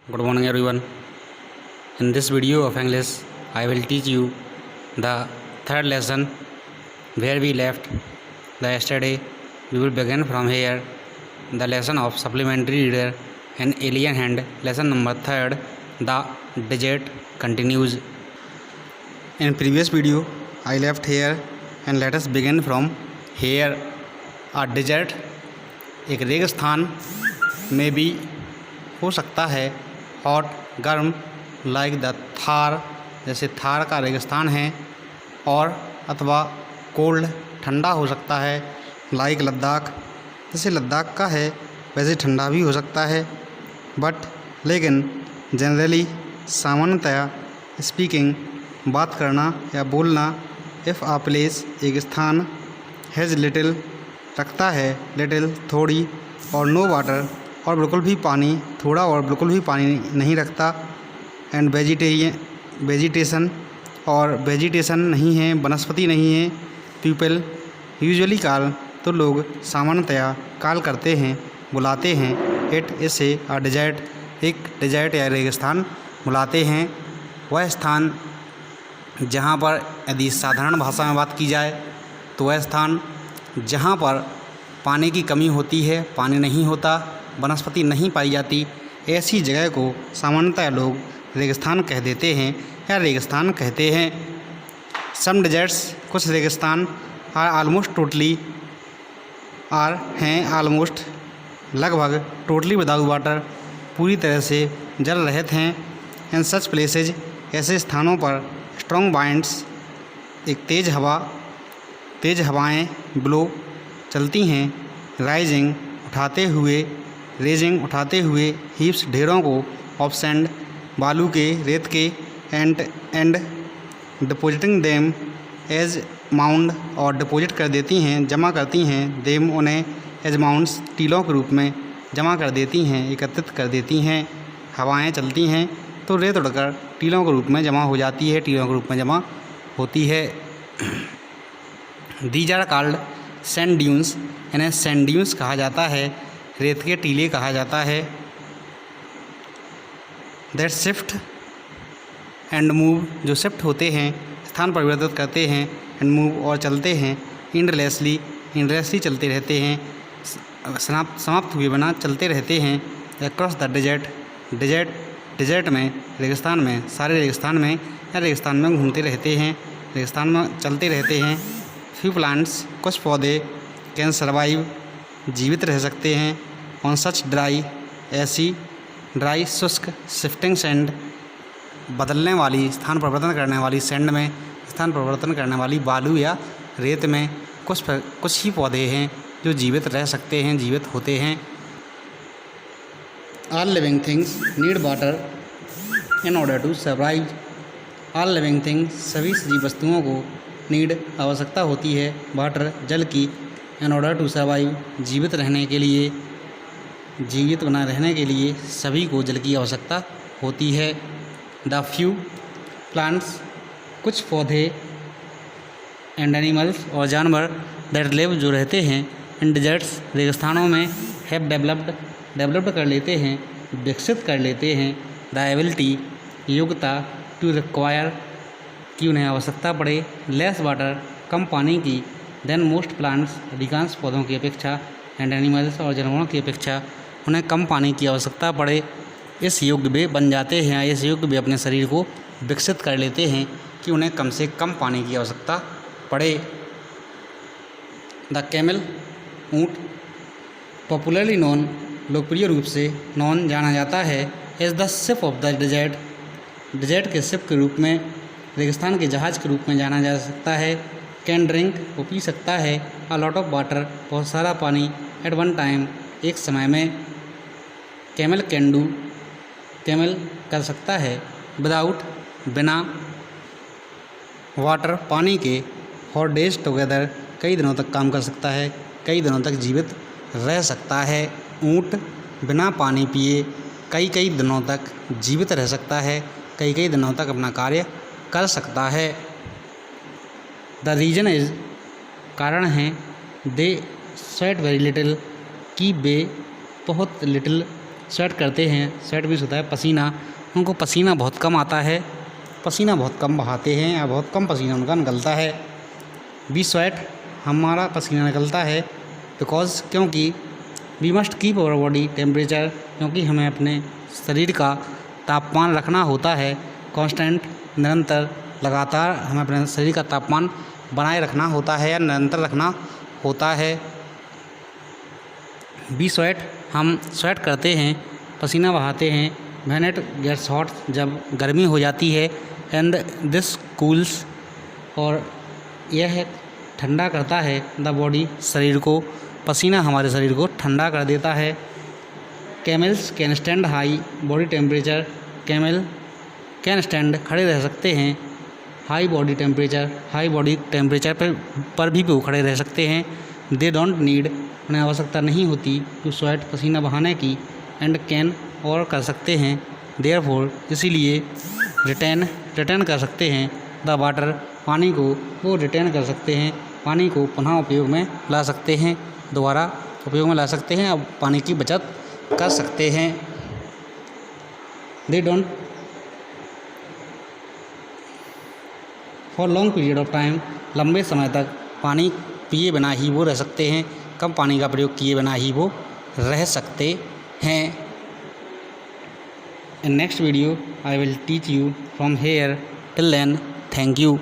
Good morning everyone. In this video of English, I will teach you the third lesson where we left the yesterday. We will begin from here the lesson of supplementary reader and alien hand. Lesson number 3, the digit continues. In previous video, I left here and let us begin from here. A desert एक रेगिस्तान में भी हो सकता है, hot गर्म like the Thar जैसे थार का रेगिस्तान है, और अथवा कोल्ड ठंडा हो सकता है लाइक लद्दाख जैसे लद्दाख का है वैसे ठंडा भी हो सकता है। बट लेकिन जनरली सामान्यतया स्पीकिंग बात करना या बोलना, इफ़ आ प्लेस एक स्थान हैज़ लिटिल रखता है, लिटिल थोड़ी, और नो वाटर और बिल्कुल भी पानी, थोड़ा और बिल्कुल भी पानी नहीं रखता, एंड वेजिटेशन और वेजिटेशन नहीं है, वनस्पति नहीं है, पीपल यूजुअली कॉल तो लोग सामान्यतया कॉल करते हैं, बुलाते हैं, इट इसे अ डेजर्ट एक डेजर्ट या रेगिस्तान बुलाते हैं। वह स्थान जहाँ पर यदि साधारण भाषा में बात की जाए तो वह स्थान जहाँ पर पानी की कमी होती है, पानी नहीं होता, वनस्पति नहीं पाई जाती, ऐसी जगह को सामान्यतः लोग रेगिस्तान कह देते हैं या रेगिस्तान कहते हैं। सम डेजर्ट्स कुछ रेगिस्तान आर आलमोस्ट टोटली आर हैं आलमोस्ट लगभग टोटली विदाउट वाटर पूरी तरह से जल रहित हैं। इन सच प्लेसेज ऐसे स्थानों पर स्ट्रॉन्ग वाइंड्स एक तेज़ हवाएं ब्लो चलती हैं, राइजिंग उठाते हुए हीप्स ढेरों को ऑफ सैंड बालू के रेत के and depositing them as mound और डिपॉजिट कर देती हैं, जमा करती हैं, देम उन्हें एज माउंड्स टीलों के रूप में जमा कर देती हैं, एकत्रित कर देती हैं। हवाएं चलती हैं तो रेत उड़कर टीलों के रूप में जमा हो जाती है, टीलों के रूप में जमा होती है। These are called sand dunes, इन्हें सैंड ड्यून्स कहा जाता है, रेत के टीले कहा जाता है। दैट शिफ्ट एंड मूव जो शिफ्ट होते हैं, स्थान परिवर्तित करते हैं, एंड मूव और चलते हैं, इंडलेसली चलते रहते हैं, समाप्त हुए बिना चलते रहते हैं। अक्रॉस द डेजर्ट में रेगिस्तान में सारे रेगिस्तान में या रेगिस्तान में घूमते रहते हैं, रेगिस्तान में चलते रहते हैं। फ्यू प्लांट्स कुछ पौधे कैन सर्वाइव जीवित रह सकते हैं ऑन सच ऐसी ड्राई शुष्क शिफ्टिंग सैंड बदलने वाली स्थान परिवर्तन करने वाली सैंड में स्थान परिवर्तन करने वाली बालू या रेत में कुछ ही पौधे हैं जो जीवित रह सकते हैं, जीवित होते हैं। All living things need water in order to survive. All living things सभी जीव वस्तुओं को नीड आवश्यकता होती है वाटर जल की, इन ऑर्डर टू सर्वाइव जीवित बना रहने के लिए सभी को जल की आवश्यकता होती है। द फ्यू प्लांट्स कुछ पौधे एंड एनिमल्स और जानवर दैट लिव जो रहते हैं इन डेजर्ट्स रेगिस्तानों में हैव डेवलप्ड कर लेते हैं, विकसित कर लेते हैं, द एबिलिटी योग्यता टू रिक्वायर कि उन्हें आवश्यकता पड़े, लेस वाटर कम पानी की, देन मोस्ट प्लांट्स अधिकांश पौधों की अपेक्षा, एंड एनिमल्स और जानवरों की अपेक्षा उन्हें कम पानी की आवश्यकता पड़े, इस योग्य वे बन जाते हैं, इस योग्य वे अपने शरीर को विकसित कर लेते हैं कि उन्हें कम से कम पानी की आवश्यकता पड़े। द कैमल ऊँट पॉपुलरली नॉन लोकप्रिय रूप से नॉन जाना जाता है as the ship of the desert के शिप के रूप में, रेगिस्तान के जहाज़ के रूप में जाना जा सकता है। कैन ड्रिंक वो पी सकता है, अ लॉट ऑफ वाटर बहुत सारा पानी, एट वन टाइम एक समय में। कैमल कैन डू कैमल कर सकता है, विदाउट बिना वाटर पानी के, फॉर डेज टुगेदर कई दिनों तक काम कर सकता है, कई दिनों तक जीवित रह सकता है। ऊँट बिना पानी पिए कई दिनों तक जीवित रह सकता है, कई दिनों तक अपना कार्य कर सकता है। द रीजन इज कारण है, दे स्वेट वेरी लिटिल कि वे बहुत लिटिल स्वेट करते हैं, स्वेट मीन्स होता है पसीना, उनको पसीना बहुत कम आता है, पसीना बहुत कम बहाते हैं या बहुत कम पसीना उनका निकलता है। वी स्वेट, हमारा पसीना निकलता है, बिकॉज क्योंकि we must keep our body temperature, क्योंकि हमें अपने शरीर का तापमान रखना होता है कांस्टेंट, निरंतर, लगातार हमें अपने शरीर का तापमान बनाए रखना होता है या निरंतर रखना होता है। वी स्वेट, हम स्वेट करते हैं, पसीना बहाते हैं, व्हेन इट गेट्स हॉट, जब गर्मी हो जाती है, एंड दिस कूल्स, और यह ठंडा करता है द बॉडी, शरीर को, पसीना हमारे शरीर को ठंडा कर देता है। Camels can stand high body temperature, camel can stand, खड़े रह सकते हैं, high body temperature, high body temperature पर भी वो खड़े रह सकते हैं। दे डोंट नीड, उन्हें आवश्यकता नहीं होती टू स्वेट, पसीना बहाने की, एंड कैन, और कर सकते हैं, देयरफॉर, इसीलिए, रिटर्न कर सकते हैं द वाटर, पानी को वो रिटर्न कर सकते हैं, पानी को पुनः उपयोग में ला सकते हैं, दोबारा उपयोग में ला सकते हैं, अब पानी की बचत कर सकते हैं। They don't for long period of time, लंबे समय तक पानी पिए बिना ही वो रह सकते हैं, कम पानी का प्रयोग किए बिना ही वो रह सकते हैं। In next video I will teach you from here, till then thank you.